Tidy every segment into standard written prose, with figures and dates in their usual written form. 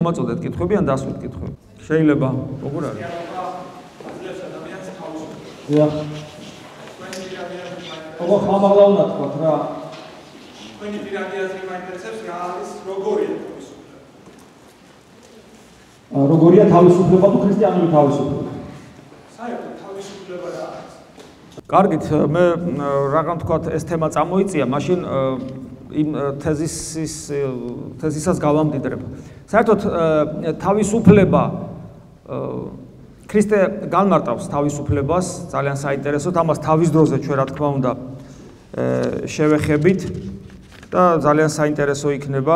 მოწოდეთ კითხვები ან დასვით კითხვები. შეიძლება, როგორ არის? დიახ. ოღონდ ხამაღლა უნდა თქვათ რა. თქვენი პირადი აზრი მაინტერესებს რა არის როგორია თავისუფლება? როგორია თავისუფლება თუ ქრისტიანული თავისუფლება? საერთოდ თავისუფლება რა არის? კარგით, მე რაგან თქვათ ეს თემა წამოიწია, მაშინ იმ თეზისას გავამდიდრებ. საერთოდ თავისუფლება ქრისტე განმარტავს თავისუფლებას, ძალიან საინტერესოდ, ამას თავის დროზე ჩვენ რა თქმა უნდა შევეხებით და ძალიან საინტერესო იქნება.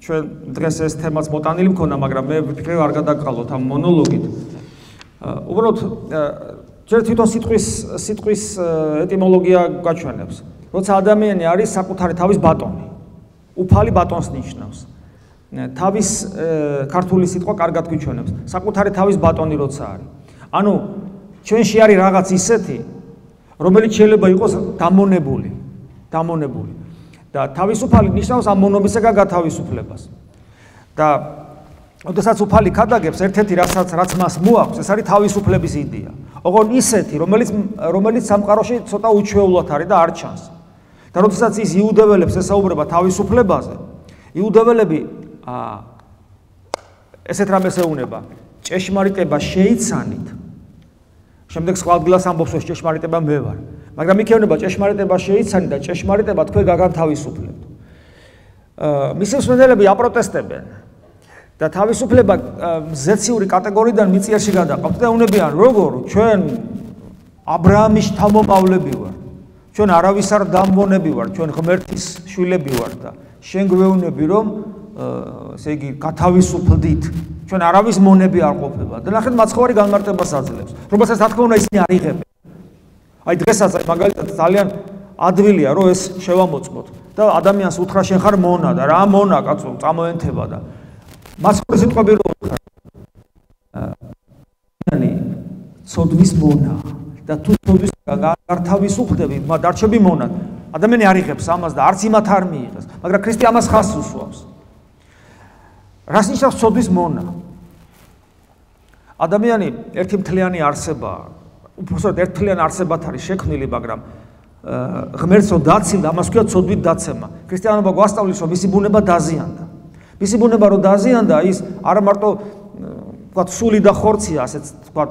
ჩვენ დღეს ეს თემაც მოტანილი მქონდა, მაგრამ მე ვფიქრე არ გადაგყალოთ ამ მონოლოგით. უბრალოდ ჯერ თვითონ სიტყვის ეტიმოლოგია გაჩვენებს. როცა ადამიანი არის საკუთარი თავის ბატონი, უფალი ბატონს ნიშნავს. თავის ქართული სიტყვა კარგად გვიჩვენებს. საკუთარი თავის ბატონი როცა არის. ანუ ჩვენში არის რაღაც ისეთი, რომელიც შეიძლება იყოს დამონებული. და თავისუფალი ნიშნავს ამ მონობისაგან გათავისუფლებას. და ოდესაც უფალი ქადაგებს ერთ-ერთი რაც მას მოაქვს, ეს არის თავისუფლების იდეა. ოღონდ ისეთი, რომელიც სამყაროში ცოტა უჩვეულად არის და არ ჩანს. და როდესაც ის იუდეველებს ესაუბრება თავისუფლებაზე, იუდეველები ესეთ რამეს ეუბნება, ჭეშმარიტება შეიცანით. შემდეგ სხვა ადგილას ამბობს, რომ ჭეშმარიტება მე ვარ. მაგრამ იქ ეუბნება ჭეშმარიტება შეიცანით და ჭეშმარიტება თქვენ გაგანთავისუფლებთ. მისი მსმენელები აპროტესტებენ და თავისუფლება ზეციური კატეგორიიდან მიწიერში გადაყავთ და უნებიან, როგორ ჩვენ აბრაამის შთამომავლები ვარ. ჩვენ არავის არ დამბონები ვარ, ჩვენ ღმერთის შვილები ვარ და შენ გვეუბნები, რომ ესე იგი გათავისუფლდით. ჩვენ არავის მონები არ ყოფილა და ნახეთ მაცხოვარი განმარტებას აძლევს, რომელსაც რა თქმა უნდა ისინი არ იღებენ. აი დღესაც მაგალითად ძალიან ადვილია რომ ეს შევამოწმოთ და ადამიანს უთხრა შენ ხარ მონა და რა მონა კაცო წამოენთება და მაცხოვრის სიტყვები რომ უთხრა ცოდვის მონა და თუ ცოდვის გართავისუფლდები დარჩები მონა ადამიანი არ იღებს ამას და არც იმათ არ მიიღეს მაგრამ ქრისტე ამას ხაზს უსვამს რას ნიშნავს ცოდვის მონა ადამიანი ერთი მთლიანი არსებაა უბრალოდ ერთთლიან არსებად არის შექმნილი მაგრამ ღმერთსო დაცილდა ამას ქვია ცოდვით დაცემა ქრისტიანობა გვასწავლის რომ მისი ბუნება დაზიანდა მისი ბუნება რომ დაზიანდა ის არა მარტო ვთქვათ სული და ხორცია ასეც ვთქვათ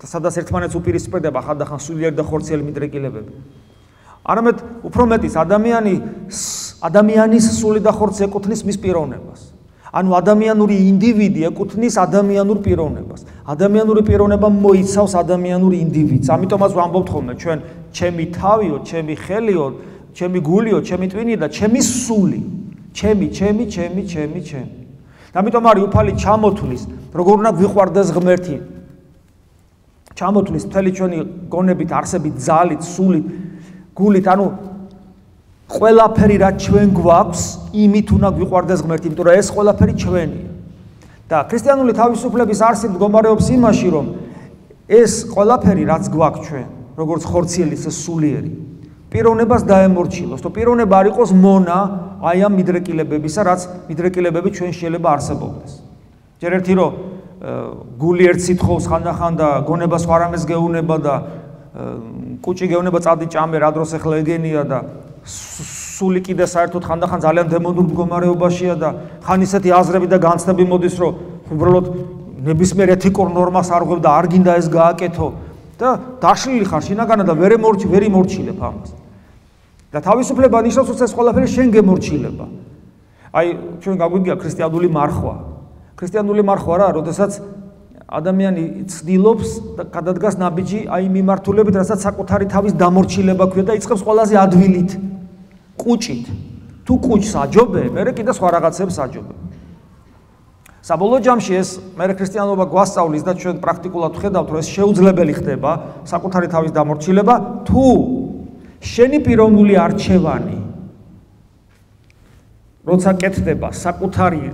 სადაც ერთმანეთს უპირისპირდება ხანდახან სულიერი და ხორციელი მიდრეკილებები არამედ უფრო მეტის ადამიანის სული და ხორცი ეკუთვნის მის პიროვნებას ანუ ადამიანური ინდივიდი ეკუთვნის ადამიანურ პიროვნებას. ადამიანური პიროვნება მოიცავს ადამიანურ ინდივიდს. ამიტომაც ვამბობთ ხოლმე ჩვენ ჩემი თავიო, ჩემი ხელიო, ჩემი გულიო, ჩემი ტვინი და ჩემი სული. ჩემი. ამიტომ არის უფალი ჩამოთვლის, როგორ უნდა გვიყვარდეს ღმერთი. ჩამოთვლის მთელი ჩვენი გონებით, არსებით, ძალით, სულით, გულით, ანუ ყველაფერი რაც ჩვენ გვაქვს, იმით უნდა გვიყვარდეს ღმერთი, იმიტომ რომ ეს ყველაფერი ჩვენია. და ქრისტიანული თავისუფლების არსი მდგომარეობს იმაში, რომ ეს ყველაფერი რაც გვაქვს ჩვენ, როგორც ხორციელი, სულიერი, პიროვნებას დაემორჩილოს, თუ პიროვნება არ იყოს მონა აი ამ მიდრეკილებებისა, რაც მიდრეკილებები ჩვენ შეიძლება არსებობდეს. ჯერ ერთი რომ გული ერთ სიტყვს ხანდახან და გონება სხვა რამეს გეუნება და კუჭი გეუნება წადი ჭამე რა დროს ახლა ეგენია და სული კიდე საერთოდ ხანდახან ძალიან დემონურ მდგომარეობაშია და ხან ისეთი აზრები და განცდები მოდის რომ უბრალოდ ნებისმიერ ეთიკურ ნორმას არ ღვევ და არ გინდა ეს გააკეთო და დაშლილი ხარ შინაგანად და ვერ იმორჩილებ ამას და თავისუფლება ნიშნავს რომ ეს ყველაფერი შენ გემორჩილება აი ჩვენ გაგვიგია ქრისტიანული მარხვა რა როდესაც ადამიანი ცდილობს და გადადგას ნაბიჯი აი მიმართულებით რასაც საკუთარი თავის დამორჩილება ქვია და იწყებს ყველაზე ადვილით კუჭით თუ კუჭს აჯობე მე კიდე სხვა რაღაცებს აჯობე საბოლოო ჯამში ეს მე ქრისტიანობა გვასწავლის და ჩვენ პრაქტიკულად ვხედავთ რომ ეს შეუძლებელი ხდება საკუთარი თავის დამორჩილება თუ შენი პიროვნული არჩევანი როცა კეთდება საკუთარი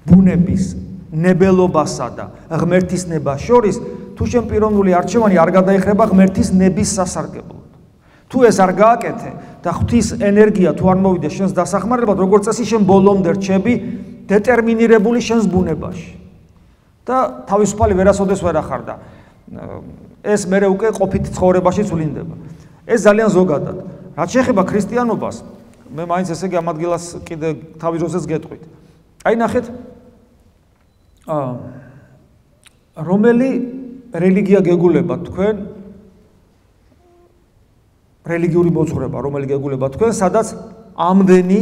ბუნების ნებელობასა და ღმერთის ნებას შორის თუ შენ პიროვნული არჩევანი არ გადაიხრება ღმერთის ნების სასარგებლოდ თუ ეს არ გააკეთე და ღვთის ენერგია თუ არ მოვიდა შენს დასახმარებლად, როგორც წესი შენ ბოლომდე რჩები დეტერმინირებული შენს ბუნებაში. და თავისუფალი ვერასოდეს ვერ ახარ და ეს მე უკვე ყოფით ცხოვრებაში წვლინდება. ეს ძალიან ზოგადად. რაც შეეხება ქრისტიანობას, მე მაინც ესე იგი ამ ადგილას კიდე თავის დროსაც გეტყვით. აი ნახეთ, რომელი რელიგია გეგულება თქვენ, რელიგიური მოძღვრება, რომელი გეგულება თქვენ, სადაც ამდენი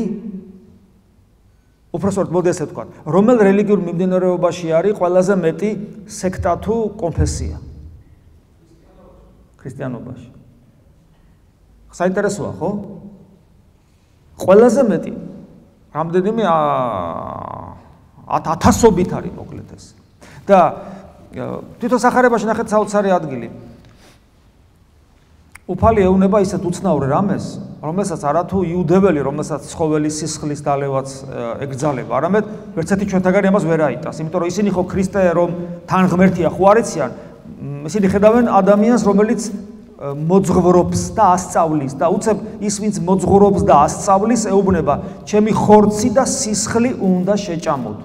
უბრალოდ მოდი ესე ვთქვა, რომელ რელიგიურ მიმდინარეობაში არის ყველაზე მეტი სექტა თუ კონფესია? ქრისტიანობაში. საინტერესოა, ხო? ყველაზე მეტი. რამდენიმე ათასობით არის მოკლედ ეს. და თვითონ სახარებაში ნახეთ საოცარი ადგილი. უფალი ეუნება ისეთ უცნაურ რამეს, რომელსაც არათუ იუდეველი, რომელსაც ცხოველის სისხლის დალევაც ეკძალება, არამედ ერთერთი ჩვენთაგანი ამას ვერ აიტას, იმიტომ რომ ისინი ხო ქრისტე რომ თან ღმერთია ხო არ იციან, ისინი ხედავენ ადამიანს, რომელიც მოძღვრობს და ასწავლის და უცებ ის ვინც მოძღვრობს და ასწავლის ეუბნება, ჩემი ხორცი და სისხლი უნდა შეჭამოთ.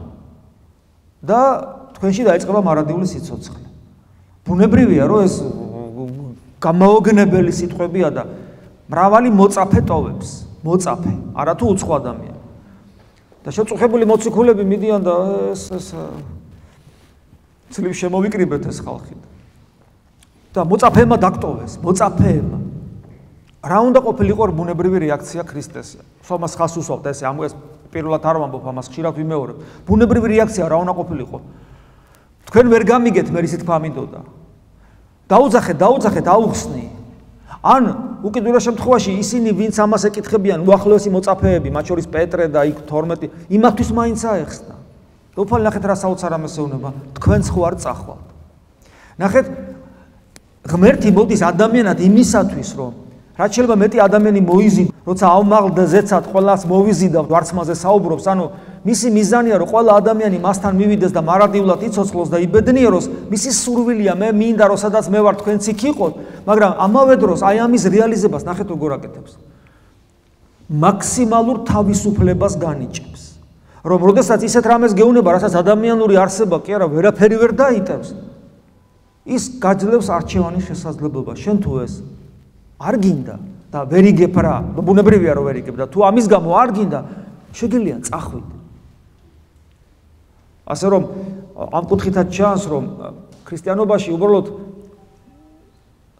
და თქვენში დაიწყება მარადიული სიცოცხლე. ბუნებრივია, რომ ეს გამოოგნებელი სიტყვებია და მრავალი მოწაფე ტოვებს, მოწაფე, არათუ უცხო ადამიანი. და შეწუხებული მოციქულები მიდიან და ეს ცლივ შემოვიკრიბეთ ეს ხალხი. და მოწაფეებმა დაკტოვეს, მოწაფეებმა. რა უნდა ყოფილიყო ბუნებრივი რეაქცია ქრისტეს? თომას ხას უსვამთ ესე ამ ეს პირველად არ ვამბობ ამას, ხშირად ვიმეორებ. ბუნებრივი რეაქცია რა უნდა ყოფილიყო? თქვენ ვერ გამიგეთ მე ისეთ თქმა მინდოდა. დაუძახეთ, აუხსნი. ან უკიდურეს შემთხვევაში ისინი ვინც ამას ეკითხებიან, უახლოესი მოწაფეები, მათ შორის პეტრე და იქ 12, იმათთვის მაინც აეხსნა. და უფალი ნახეთ რა საოცარ ამას ეუბნება, თქვენც ხო არ წახვალთ. ნახეთ, ღმერთი მოდის ადამიანად იმისათვის, რომ რაც შეიძლება მეტი ადამიანი მოიზიდოს, როცა ავმაღლდა ზეცად ყველას მოვიზიდა ვარცხმაზე საუბრობს, ანუ მისი მიზანია რომ ყველა ადამიანი მასთან მივიდეს და მარადიულად იცოცხლოს და იბედნიეროს, მისი სურვილია მე მინდა რომ სადაც მე ვარ თქვენც იქ იყოთ, მაგრამ ამავე დროს აი ამის რეალიზებას ნახეთ როგორ აკეთებს. მაქსიმალურ თავისუფლებას განიჭებს. რომ როდესაც ისეთ რამეს გეუნება, რასაც ადამიანური არსება კი არა ვერაფერი ვერ დაიტევს, ის გაძლევს არჩევანის შესაძლებლობა. შენ თუ ეს არ გინდა და ვერ იგებ რა, ბუნებრივია რომ ვერ იგებ და თუ ამის გამო არ გინდა, შეგიძლია წახვიდე. ასე რომ ამ კუთხითაც ჩანს რომ ქრისტიანობაში უბრალოდ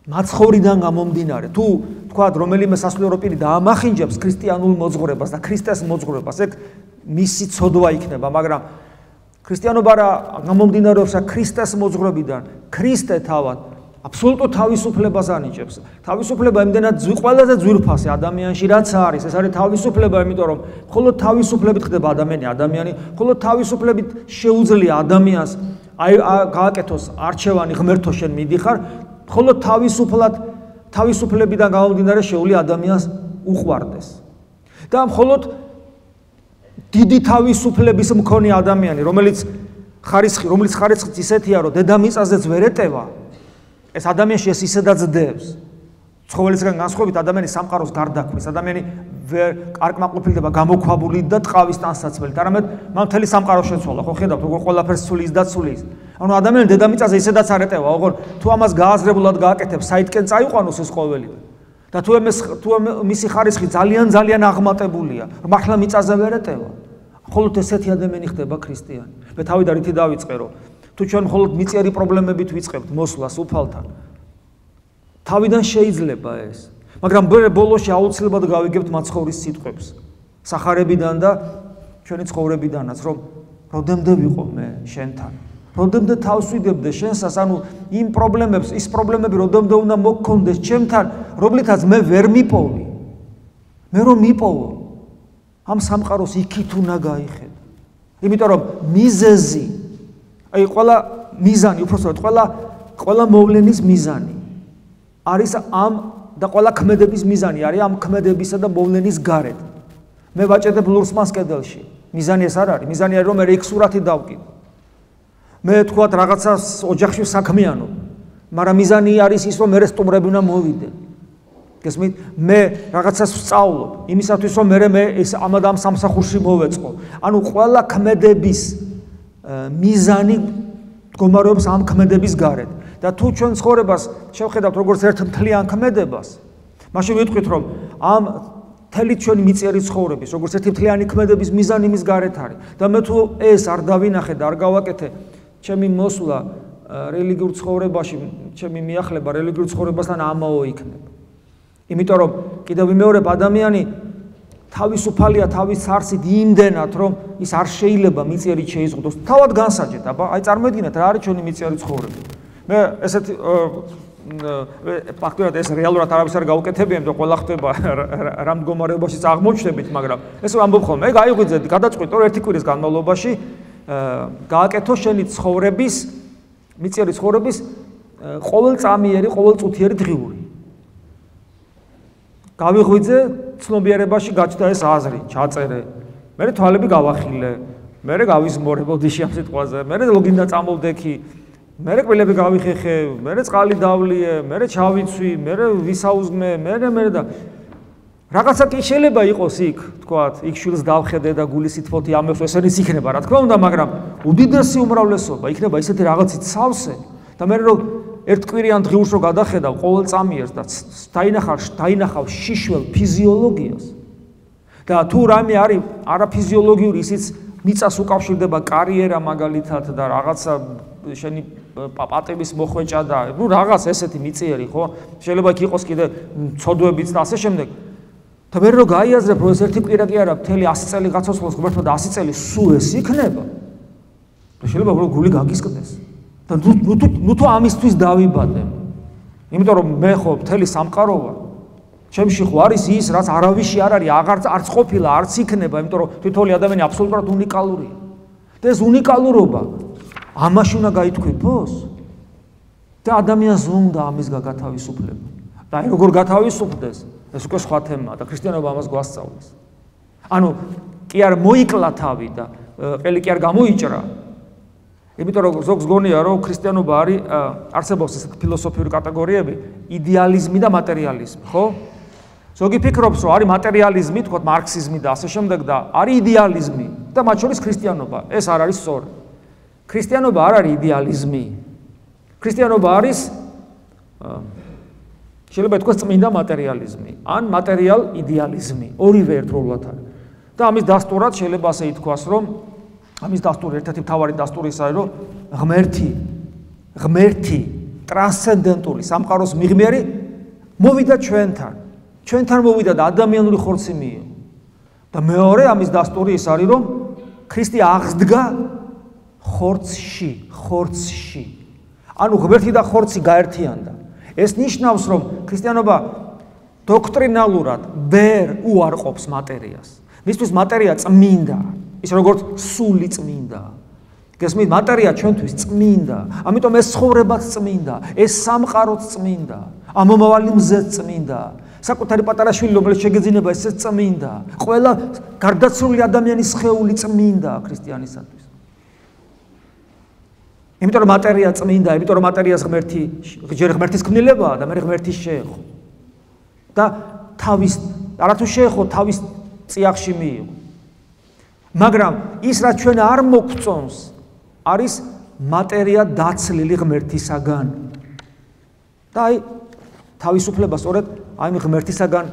მაცხოვრიდან გამომდინარე თუ თქვათ რომელიმე სასულიერო პირი დაამახინჯებს ქრისტიანულ მოძღვრებას და ქრისტეს მოძღვრებას, ეგ მისი ცოდვა იქნება, მაგრამ ქრისტიანობა რა გამომდინარეობს ქრისტეს მოძღვრებიდან, ქრისტე თავად აბსოლუტურ თავისუფლებას ანიჭებს. თავისუფლება იმდენად ყველაზე ძვირფასი ადამიანში რაც არის, ეს არის თავისუფლება, იმიტომ რომ მხოლოდ თავისუფლებით ხდება ადამიანი, მხოლოდ თავისუფლებით შეუძლია ადამიანს აი გააკეთოს არჩევანი ღმერთო შენ მიდიხარ, მხოლოდ თავისუფლებიდან გამომდინარე შეუძლია ადამიანს უყვარდეს. და მხოლოდ დიდი თავისუფლების მქონე ადამიანი, რომელიც ხარისხით ისეთია, რომ დედამიწაზეც ვერ ეტევა, ეს ადამიანში ეს ისედაც დევს. ცხოველისგან განსხვავებით ადამიანის სამყაროს გარდაქმნის, ადამიანი ვერ კარკმაყოფილდება გამოქვაბული და ტყავის ტანსაცმელით, არამედ მან მთელი სამყარო შეცვალა, ხო ხედავთ როგორ ყველაფერს ცulis და ცulis. ანუ ადამიანი დედამიწაზე ისედაც არ ეტევა, ოღონ თუ ამას გააზრებულად გააკეთებს, საითკენ წაიყვანოს ეს ყოველივე. და თუ მისი ხარისხი ძალიან აღმატებულია, მართლა მიწაზე ვერ ეტევა. მხოლოდ ესეთი ადამიანი ხდება ქრისტიანი. მე თავიდან რითი დავიწყე, რომ თუ ჩვენ მხოლოდ მიწიერი პრობლემებით ვიწყებთ მოსვლას უფალთან, თავიდან შეიძლება ეს, მაგრამ ბოლოში აუცილებლად გავიგებთ მაცხოვრის სიტყვებს სახარებიდან და ჩვენი ცხოვრებიდანაც, რომ როდემდე ვიყო მე შენთან, როდემდე თავს ვიდებდე შენსას, ანუ იმ პრობლემებს, ის პრობლემები როდემდე უნდა მოგქონდეს ჩემთან, რომლითაც მე ვერ მიპოვი. მე რომ მიპოვო, ამ სამყაროს იქით უნდა გაიხედო. იმიტომ რომ მიზეზი, აი ყველა მიზანი, უпростоოდ ყველა მოვლენის მიზანი არის ამ და ყველა ქმედების მიზანი არის ამ ქმედებისა და მოვლენის გარეთ. მე ვაჭედებ ლურს მას კედელში. მიზანი ეს არ არის, მიზანი არის რომ მე იქ სურათი დავკიდო. მე თქვათ რაღაცას ოჯახში საქმიანო, მაგრამ მიზანი არის ის რომ მე სტუმრები უნდა მოვიდე. გესმით? მე რაღაცას ვსწავლობ, იმისათვის რომ მე ეს ამ სამსახურში მოვეწყო. ანუ ყველა ქმედების მიზანი მდგომარეობს ამ ქმედების გარეთ. და თუ ჩვენ ცხოვრებას შევხედავთ როგორც ერთ მთლიან ქმედებას, მაშინ ვიტყვით რომ ამ მთელი ჩვენი მიწიერი ცხოვრების როგორც ერთი მთლიანი ქმედების მიზანი იმის გარეთ არის. და მე თუ ეს არ დავინახე და არ გავაკეთე, ჩემი მოსვლა რელიგიურ ცხოვრებაში, ჩემი მიახლება რელიგიურ ცხოვრებასთან ამაო იქნება. იმიტომ რომ კიდევ ვიმეორებ, ადამიანი თავისუფალია თავის არსით იმდენად, რომ ის არ შეიძლება მიწიერით შეიზღუდოს. თავად განსაჯეთ, აბა, აი წარმოედგინეთ რა არის ჩვენი მიწიერი ცხოვრება. მე ესეთი ფაქტობრივად ეს რეალურად არავის არ გაუკეთებია, იმიტომ ყველა ხდება რა მდგომარეობაში აღმოჩნდებით, მაგრამ ეს ამბობ ხოლმე, ეგ აიღვიძე, გადაწყვიტო ერთი კვირის განმავლობაში გააკეთო შენი ცხოვრების, მიწიერი ცხოვრების ყოველწამიერი, ყოველწუთიერი დღიური. გავიღვიძე, ცნობიერებაში გაჩნდა ეს აზრი, ჩაწერე. მე თვალები გავახილე, მე გავიზმორე ბოდიში ამ სიტყვაზე, მე ლოგინდა წამოვდექი, მე კბილები გავიხეხე, მე წყალი დავლიე, მე ჩავიცვი, მე ვისაუზმე, მე და რაღაცა კი შეიძლება იყოს იქ, თქვათ, იქ შვილს დავხედე და გულის სითფოთი ამებს ესენიც იქნება, რა თქმა უნდა, მაგრამ უდიდესი უმრავლესობა იქნება ისეთი რაღაცით სავსე და მე რომ ერთ კვირიან დღიურს რო გადახედავ ყოველწამიერს და დაინახავ შიშველ ფიზიოლოგიას და თუ რამე არის არაფიზიოლოგიური ისიც მიწას უკავშირდება კარიერა მაგალითად და რაღაცა შენი პატების მოხვეჭა და ნუ რაღაც ესეთი მიწიერი ხო შეიძლება იქ იყოს კიდე ცოდვებიც და ასე შემდეგ და მე რო გაიაზრებ რომ ეს ერთი კვირა კი არა მთელი 100 წელი გაცოცხლოს ღმერთმა და 100 წელი სულ ეს იქნება და შეიძლება რომ გული გაგისკდეს და ნუ თუ ამისთვის დავიბადე იმიტომ რომ მე ხო მთელი სამყარო ვარ ჩემში ხო არის ის რაც არავისი არ არის არც ყოფილა არც იქნება იმიტომ რომ თითოეული ადამიანი აბსოლუტურად უნიკალურია და ეს უნიკალურობა ამაში უნდა გაითქვიფოს და ადამიანს უნდა ამის გათავისუფლება და აი როგორ გათავისუფლდეს ეს უკვე სხვა თემაა და ქრისტიანობა ამას გვასწავლის ანუ კი არ მოიკლა თავი და ყელი კი არ გამოიჭრა იმიტომ რომ ზოგს გონია რომ ქრისტიანობა არის არსებობს ესეთი ფილოსოფიური კატეგორიები იდეალიზმი და მატერიალიზმი ხო ზოგი ფიქრობს რომ არის მატერიალიზმი თქო მარქსიზმი და ასე შემდეგ და არის იდეალიზმი და მათ შორის ქრისტიანობა ეს არ არის სწორი ქრისტიანობა არ არის იდეალიზმი ქრისტიანობა არის შეიძლება ითქვას წმინდა მატერიალიზმი ან მატერიალ იდეალიზმი ორივე ერთდროულად არის და ამის დასტურად შეიძლება ასე ითქვას რომ ამის დასტური ერთ-ერთი მთავარი დასტური ის არის რომ ღმერთი ტრანსცენდენტული სამყაროს მიღმერი მოვიდა ჩვენთან მოვიდა და ადამიანური ხორცი მიიღო და მეორე ამის დასტური ის არის რომ ქრისტე აღსდგა ხორცში ანუ ღმერთი და ხორცი გაერთიანდა ეს ნიშნავს რომ ქრისტიანობა დოქტრინალურად ვერ უარყოფს მატერიას მისთვის მატერია წმინდა ის როგორც სული წმინდა გესმით მატერია ჩვენთვის წმინდა ამიტომ ეს ცხოვრებაც წმინდა ეს სამყაროც წმინდა ამომავალი მზეც წმინდა საკუთარი პატარა შვილი რომელიც შეგეძინება ესეც წმინდა ყველა გარდაცვლილი ადამიანის სხეული წმინდა ქრისტიანისათვის იმიტომ რომ მატერია წმინდა იმიტომ რომ მატერიას ღმერთი ჯერ ღმერთის ქმნილებაა და მე ღმერთის შეეხო და თავის არათუ შეეხო თავის წიაღში მიიღო მაგრამ ის რაც ჩვენ არ მოგწონს არის მატერია დაცლილი ღმერთისაგან და აი თავისუფლება სწორედ აი ღმერთისაგან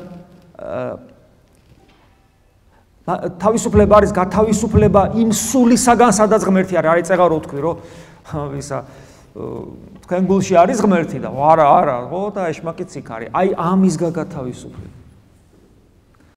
თავისუფლება არის გათავისუფლება იმ სულისაგან სადაც ღმერთი არის წეღარო თქვი რომ ისა თქვენ გულში არის ღმერთი და არა ხო და ეშმაკიც იქ არის აი ამის გათავისუფლება